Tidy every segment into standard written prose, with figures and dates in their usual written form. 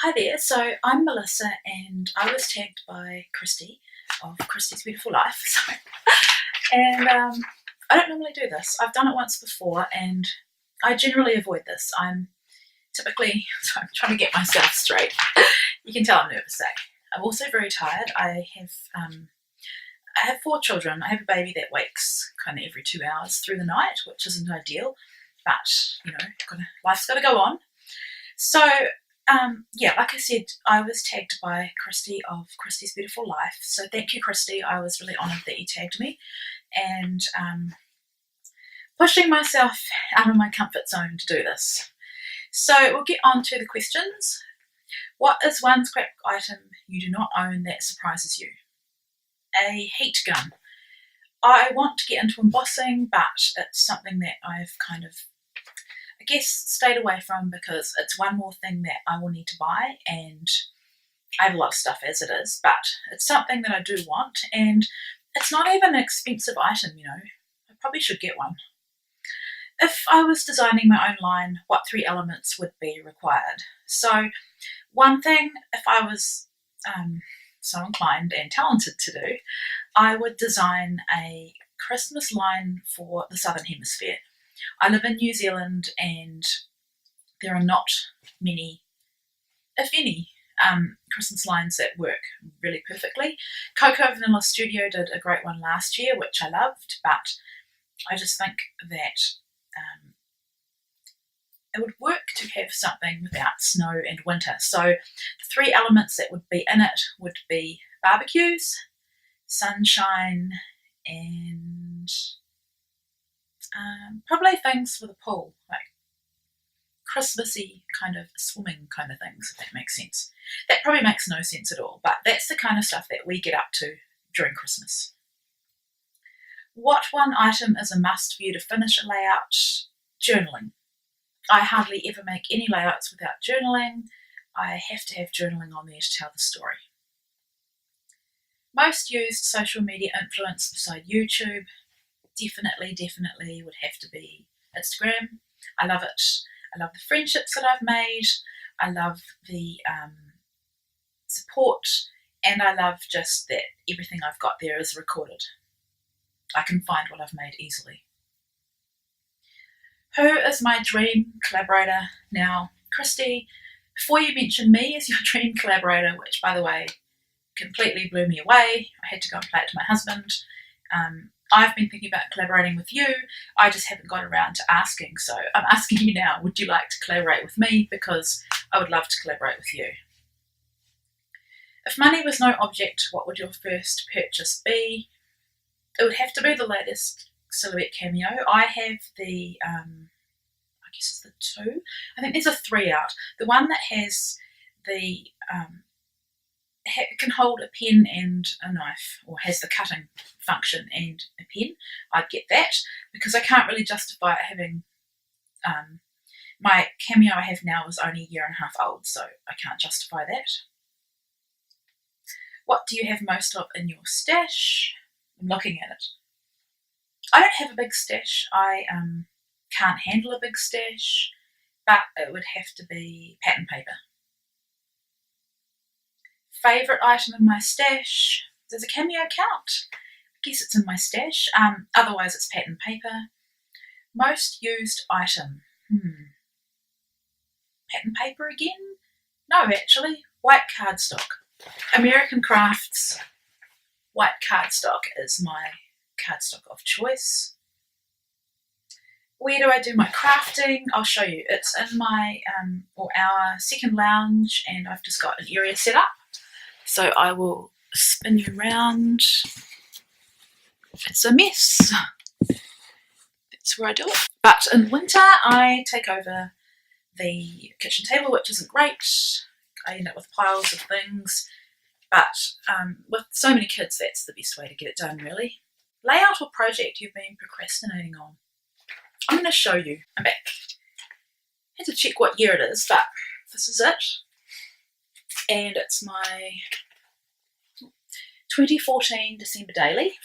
Hi there, so I'm Melissa and I was tagged by Christy of Christy's Beautiful Life. I don't normally do this. I've done it once before and I generally avoid this. I'm trying to get myself straight. You can tell I'm nervous, eh? I'm also very tired. I have 4 children. I have a baby that wakes kind of every 2 hours through the night, which isn't ideal, but life's got to go on. So like I said, I was tagged by Christy of Christy's Beautiful Life. So thank you, Christy. I was really honoured that you tagged me, and pushing myself out of my comfort zone to do this. So we'll get on to the questions. What is one scrapbook item you do not own that surprises you? A heat gun. I want to get into embossing, but it's something that I've kind of stayed away from because it's one more thing that I will need to buy, and I have a lot of stuff as it is, but it's something that I do want, and it's not even an expensive item, I probably should get one. If I was designing my own line, what 3 elements would be required? So one thing, if I was so inclined and talented to do, I would design a Christmas line for the Southern Hemisphere. I live in New Zealand and there are not many, if any, Christmas lines that work really perfectly. Cocoa Vanilla Studio did a great one last year, which I loved, but I just think that it would work to have something without snow and winter. So the 3 elements that would be in it would be barbecues, sunshine, and probably things with a pool, like Christmassy kind of swimming kind of things, if that makes sense. That probably makes no sense at all, but that's the kind of stuff that we get up to during Christmas. What one item is a must for you to finish a layout? Journaling. I hardly ever make any layouts without journaling. I have to have journaling on there to tell the story. Most used social media influence beside YouTube? Definitely would have to be Instagram. I love it. I love the friendships that I've made. I love the support, and I love just that everything I've got there is recorded. I can find what I've made easily. Who is my dream collaborator? Now, Christy, before you mention me as your dream collaborator, which by the way completely blew me away, I had to go and play it to my husband. I've been thinking about collaborating with you. I just haven't got around to asking. So I'm asking you now, would you like to collaborate with me? Because I would love to collaborate with you. If money was no object, what would your first purchase be? It would have to be the latest Silhouette Cameo. I have the, I guess it's the 2. I think there's a 3 out. The one that has the, can hold a pen and a knife, or has the cutting function and a pen, I'd get that, because I can't really justify it having, my Cameo I have now is only a year and a half old, so I can't justify that. What do you have most of in your stash? I'm looking at it. I don't have a big stash. I can't handle a big stash, but it would have to be pattern paper. Favourite item in my stash? Does a Cameo count? I guess it's in my stash. Otherwise it's pattern paper. Most used item? Pattern paper again? No, actually, white cardstock. American Crafts white cardstock is my cardstock of choice. Where do I do my crafting? I'll show you. It's in my our second lounge, and I've just got an area set up. So I will spin you around. It's a mess. That's where I do it. But in winter, I take over the kitchen table, which isn't great. I end up with piles of things. But with so many kids, that's the best way to get it done, really. Layout or project you've been procrastinating on? I'm going to show you. I'm back. I had to check what year it is, but this is it. And it's my 2014 December daily.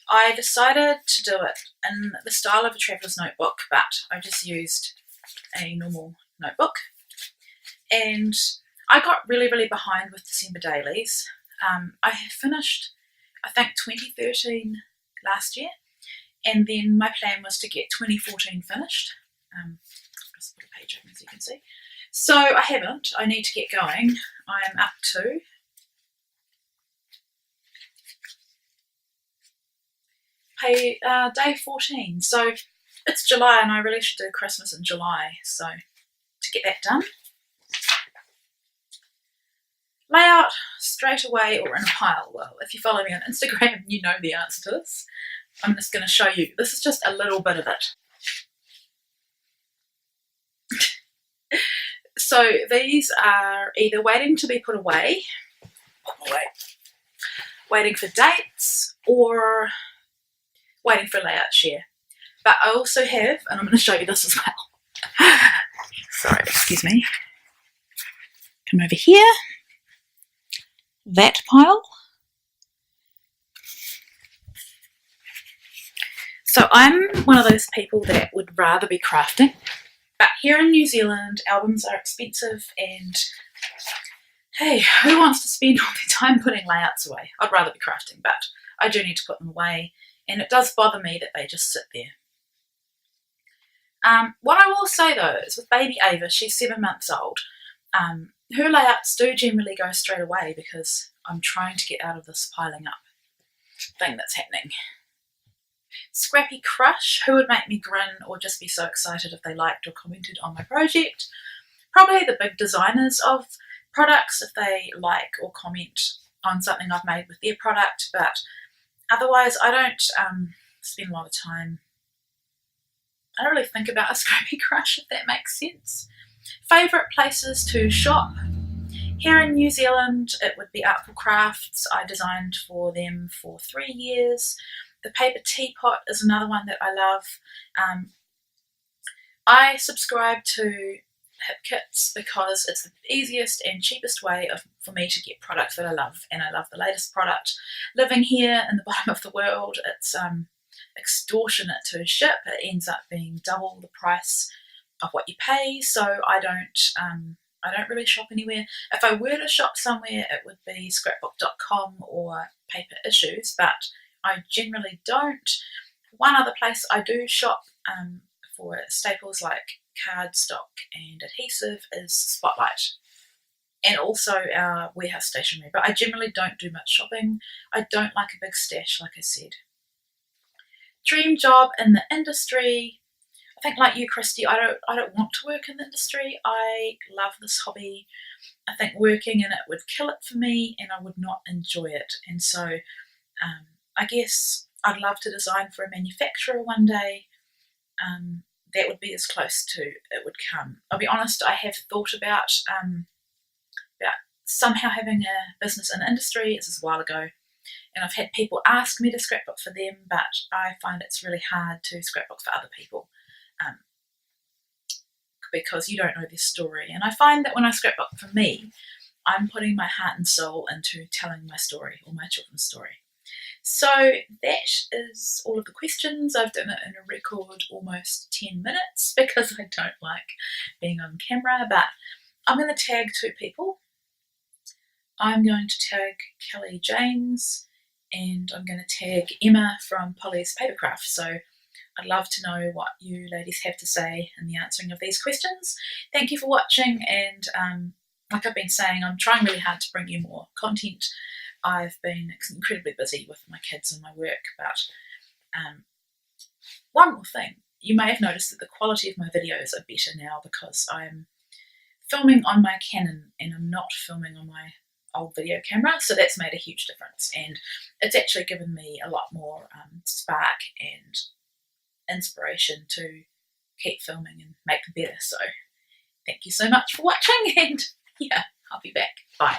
I decided to do it in the style of a traveller's notebook, but I just used a normal notebook. and I got really behind with December dailies. I had finished, I think, 2013 last year, and then my plan was to get 2014 finished. Just put a page open so you can see. So I haven't. I need to get going. I'm up to day 14. So it's July, and I really should do Christmas in July. So to get that done, layout straight away or in a pile. Well, if you follow me on Instagram, you know the answer to this. I'm just going to show you. This is just a little bit of it. So these are either waiting to be put away, waiting for dates, or waiting for layout share. But I also have, and I'm going to show you this as well. Sorry, excuse me. Come over here. That pile. So I'm one of those people that would rather be crafting, but here in New Zealand albums are expensive, and hey, who wants to spend all their time putting layouts away? I'd rather be crafting, but I do need to put them away, and it does bother me that they just sit there. What I will say though is with baby Ava, she's 7 months old, her layouts do generally go straight away because I'm trying to get out of this piling up thing that's happening. Scrappy Crush, who would make me grin or just be so excited if they liked or commented on my project. Probably the big designers of products if they like or comment on something I've made with their product, but otherwise I don't spend a lot of time. I don't really think about a Scrappy Crush, if that makes sense. Favourite places to shop. Here in New Zealand it would be Artful Crafts. I designed for them for 3 years. The paper teapot is another one that I love. I subscribe to Hip Kits because it's the easiest and cheapest way for me to get products that I love, and I love the latest product. Living here in the bottom of the world, it's extortionate to ship. It ends up being double the price of what you pay, so I don't really shop anywhere. If I were to shop somewhere, it would be scrapbook.com or Paper Issues, but I generally don't. One other place I do shop for staples like cardstock and adhesive is Spotlight, and also our warehouse stationery, but I generally don't do much shopping. I don't like a big stash, like I said. Dream job in the industry. I think like you, Christy, I don't want to work in the industry. I love this hobby. I think working in it would kill it for me, and I would not enjoy it. And so I guess I'd love to design for a manufacturer one day. That would be as close to it would come. I'll be honest, I have thought about somehow having a business in the industry. This is a while ago, and I've had people ask me to scrapbook for them, but I find it's really hard to scrapbook for other people because you don't know their story. And I find that when I scrapbook for me, I'm putting my heart and soul into telling my story or my children's story. So that is all of the questions. I've done it in a record almost 10 minutes because I don't like being on camera, but I'm going to tag 2 people. I'm going to tag Kelly James, and I'm going to tag Emma from Polly's Papercraft. So I'd love to know what you ladies have to say in the answering of these questions. Thank you for watching, and like I've been saying, I'm trying really hard to bring you more content. I've been incredibly busy with my kids and my work, but one more thing. You may have noticed that the quality of my videos are better now because I'm filming on my Canon and I'm not filming on my old video camera, so that's made a huge difference, and it's actually given me a lot more spark and inspiration to keep filming and make them better. So thank you so much for watching, and yeah, I'll be back. Bye.